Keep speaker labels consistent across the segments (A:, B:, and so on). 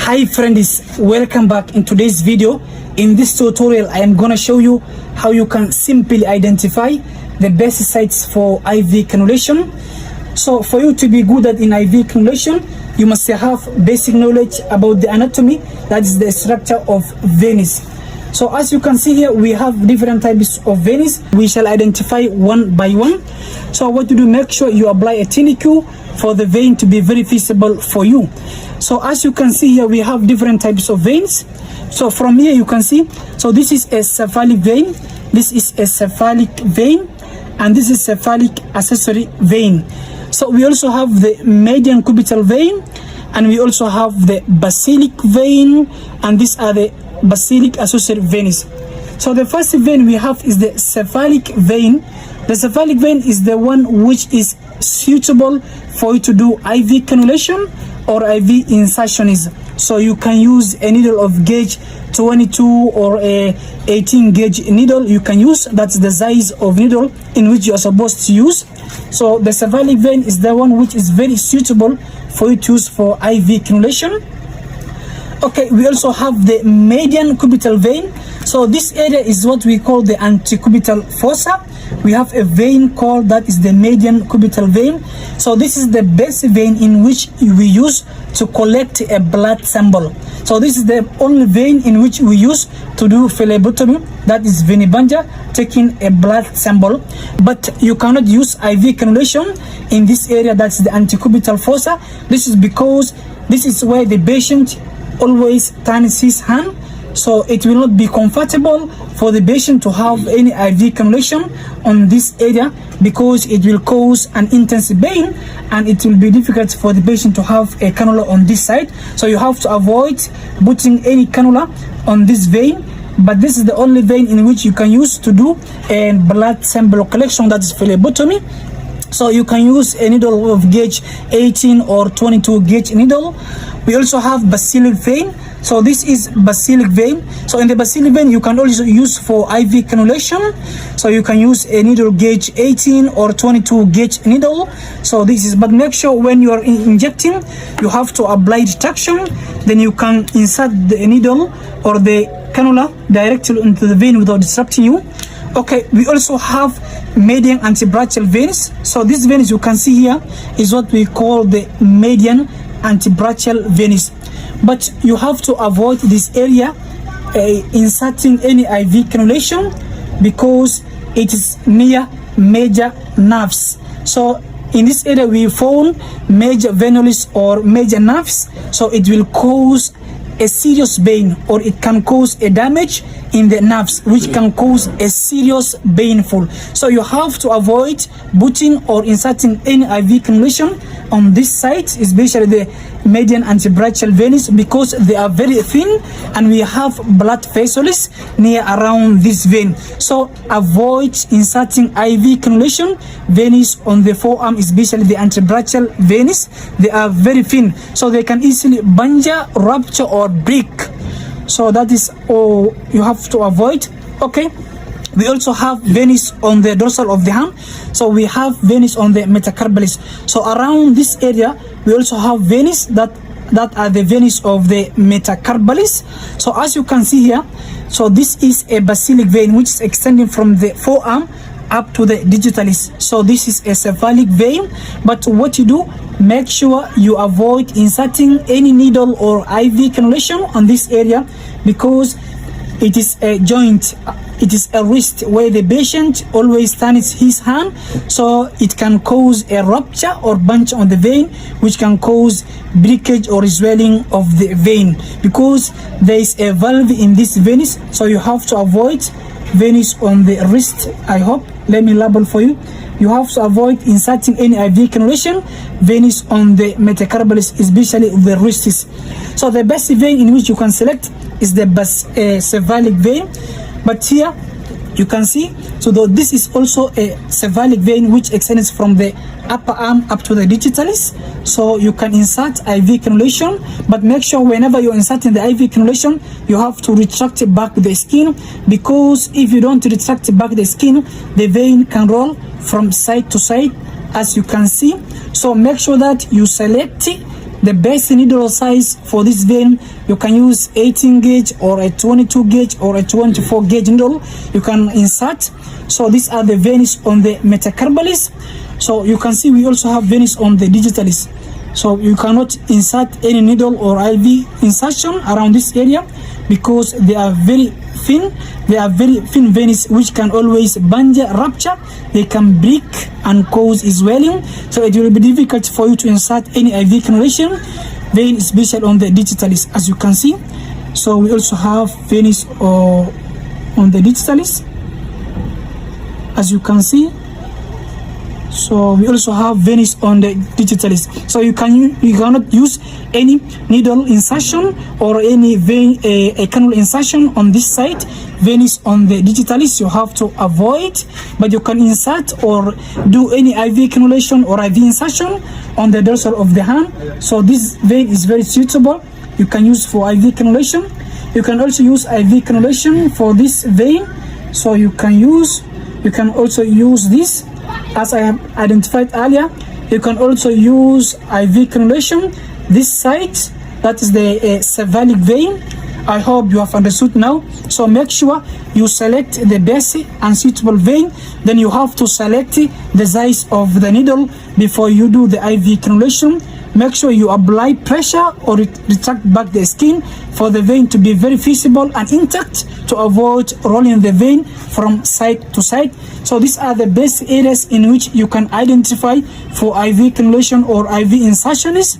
A: Hi friends, welcome back. In today's video, in this tutorial I am gonna show you how you can simply identify the best sites for IV cannulation. So for you to be good at in IV cannulation, you must have basic knowledge about the anatomy, that is the structure of veins. So as you can see here, we have different types of veins. We shall identify one by one. So what to do, make sure you apply a tourniquet for the vein to be very visible for you. So as you can see here, we have different types of veins. So from here you can see, so this is a cephalic vein, this is a cephalic vein, and this is cephalic accessory vein. So we also have the median cubital vein, and we also have the basilic vein, and these are the basilic associated veins. So the first vein we have is the cephalic vein. The cephalic vein is the one which is suitable for you to do IV cannulation or IV insertions. So you can use a needle of gauge 22 or a 18 gauge needle. You can use, that's the size of needle in which you are supposed to use. So the cephalic vein is the one which is very suitable for you to use for IV cannulation. Okay, we also have the median cubital vein. So this area is what we call the antecubital fossa. We have a vein called, that is the median cubital vein. So this is the best vein in which we use to collect a blood sample. So this is the only vein in which we use to do phlebotomy, that is venipuncture, taking a blood sample. But you cannot use IV cannulation in this area, that's the antecubital fossa. This is because this is where the patient always turns his hand, so it will not be comfortable for the patient to have any IV cannulation on this area, because it will cause an intense pain and it will be difficult for the patient to have a cannula on this side. So you have to avoid putting any cannula on this vein. But this is the only vein in which you can use to do a blood sample collection, that is phlebotomy. So you can use a needle of gauge 18 or 22 gauge needle. We also have basilic vein. So this is basilic vein. So in the basilic vein, you can also use for IV cannulation. So you can use a needle gauge 18 or 22 gauge needle. So this is, but make sure when you are injecting, you have to apply retraction. Then you can insert the needle or the cannula directly into the vein without disrupting you. Okay, we also have median antebrachial veins. So these veins you can see here is what we call the median antebrachial veins. But you have to avoid this area inserting any IV cannulation, because it is near major nerves. So in this area we found major venules or major nerves, so it will cause a serious pain, or it can cause a damage in the nerves, which can cause a serious painful. So you have to avoid putting or inserting any IV cannulation on this site, especially the median antebrachial veins, because they are very thin and we have blood vessels near around this vein. So avoid inserting IV cannulation veins on the forearm, especially the antebrachial veins. They are very thin, so they can easily puncture, rupture or break. So that is all you have to avoid. Okay, we also have veins on the dorsal of the hand. So we have veins on the metacarpalis. So around this area we also have veins that are the veins of the metacarpalis. So as you can see here, so this is a basilic vein which is extending from the forearm up to the digitalis. So this is a cephalic vein. But what you do, make sure you avoid inserting any needle or IV cannulation on this area, because it is a joint, it is a wrist where the patient always turns his hand, so it can cause a rupture or bunch on the vein, which can cause breakage or swelling of the vein, because there is a valve in this veins. So you have to avoid veins on the wrist. I hope, let me label for you. You have to avoid inserting any IV cannulation veins on the metacarpalis, especially the wrists. So the best vein in which you can select is the cephalic vein. But here you can see, so though this is also a cephalic vein which extends from the upper arm up to the digitalis. So you can insert IV cannulation, but make sure whenever you're inserting the IV cannulation, you have to retract back the skin, because if you don't retract back the skin, the vein can roll from side to side, as you can see. So make sure that you select the best needle size for this vein, you can use 18 gauge or a 22 gauge or a 24 gauge needle you can insert. So these are the veins on the metacarpalis. So you can see we also have veins on the digitalis. So you cannot insert any needle or IV insertion around this area because they are very thin. They are very thin veins which can always bungee rupture. They can break and cause swelling. So it will be difficult for you to insert any IV cannulation vein, especially on the digitalis, as you can see. So we also have veins on the digitalis, as you can see. So we also have veins on the digitalis. So you cannot use any needle insertion or any vein a cannula insertion on this side. Veins on the digitalis you have to avoid, but you can insert or do any IV cannulation or IV insertion on the dorsal of the hand. So this vein is very suitable. You can use for IV cannulation. You can also use IV cannulation for this vein. So you can also use this. As I have identified earlier, you can also use IV cannulation. This side, that is the cephalic vein. I hope you have understood now. So make sure you select the best and suitable vein. Then you have to select the size of the needle before you do the IV cannulation. Make sure you apply pressure or retract back the skin for the vein to be very visible and intact to avoid rolling the vein from side to side. So these are the best areas in which you can identify for IV cannulation or IV insertions.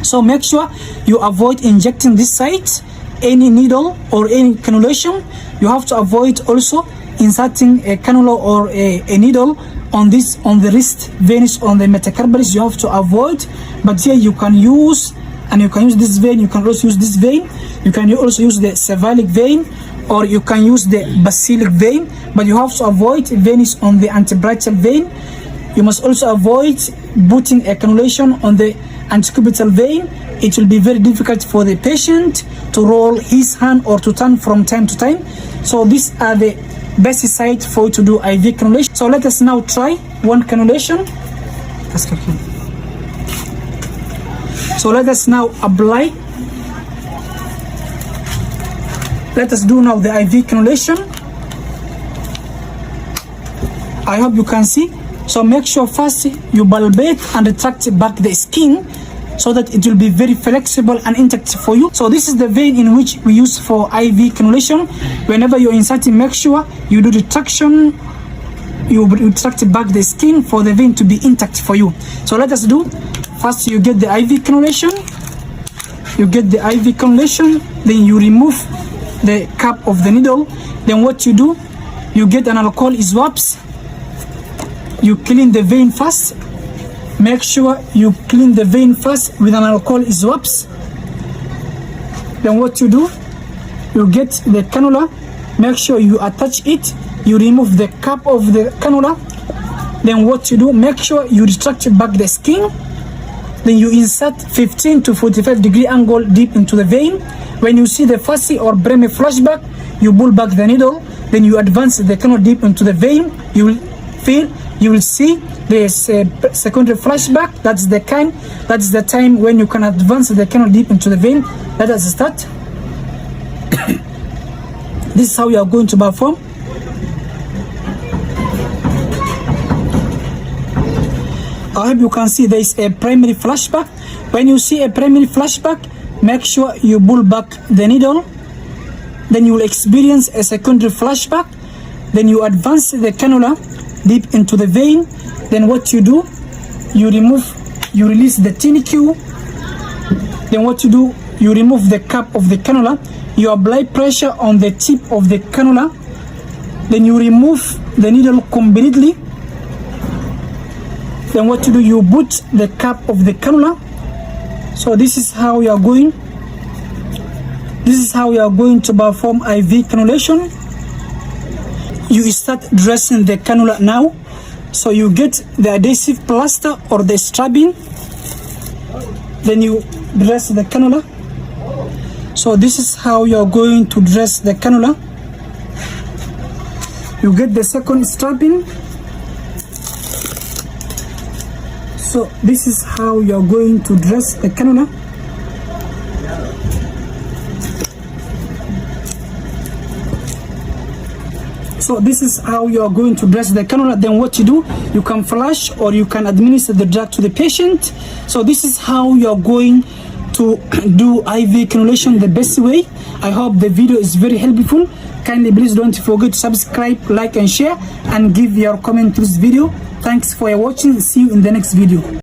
A: So make sure you avoid injecting this site, any needle or any cannulation. You have to avoid also inserting a cannula or a needle on the wrist veins on the metacarpalis. You have to avoid, but here you can use, and you can use this vein. You can also use this vein. You can also use the cephalic vein, or you can use the basilic vein, but you have to avoid veins on the antebrachial vein. You must also avoid putting a cannulation on the antecubital vein. It will be very difficult for the patient to roll his hand or to turn from time to time. So these are the best site for you to do IV cannulation. So let us now try one cannulation. So let us now apply. Let us do now the IV cannulation. I hope you can see. So make sure first you bulbate and retract back the skin so that it will be very flexible and intact for you. So this is the vein in which we use for IV cannulation. Whenever you're inserting, make sure you do retraction, you retract back the skin for the vein to be intact for you. So let us do. First you get the IV cannulation. You get the IV cannulation, then you remove the cap of the needle. Then what you do, you get an alcohol swabs. You clean the vein first. Make sure you clean the vein first with an alcohol swabs. Then what you do, you get the cannula. Make sure you attach it. You remove the cap of the cannula. Then what you do, make sure you retract back the skin. Then you insert 15 to 45 degree angle deep into the vein. When you see the Fassi or Breme flashback, you pull back the needle. Then you advance the cannula deep into the vein. You will see the secondary flashback. That's the time when you can advance the cannula deep into the vein. Let us start. This is how you are going to perform. I hope you can see there is a primary flashback. When you see a primary flashback, make sure you pull back the needle. Then you will experience a secondary flashback. Then you advance the cannula deep into the vein. Then what you do, you release the tunicule. Then what you do, you remove the cap of the cannula. You apply pressure on the tip of the cannula. Then you remove the needle completely. Then what you do, you put the cap of the cannula. So this is how you are going. This is how you are going to perform IV cannulation. You start dressing the cannula now. So you get the adhesive plaster or the strapping. Then you dress the cannula. So this is how you are going to dress the cannula. You get the second strapping. So this is how you're going to dress the cannula. So this is how you are going to dress the cannula. Then what you do, you can flush or you can administer the drug to the patient. So this is how you are going to do IV cannulation the best way. I hope the video is very helpful. Kindly please don't forget to subscribe, like and share, and give your comment to this video. Thanks for watching. See you in the next video.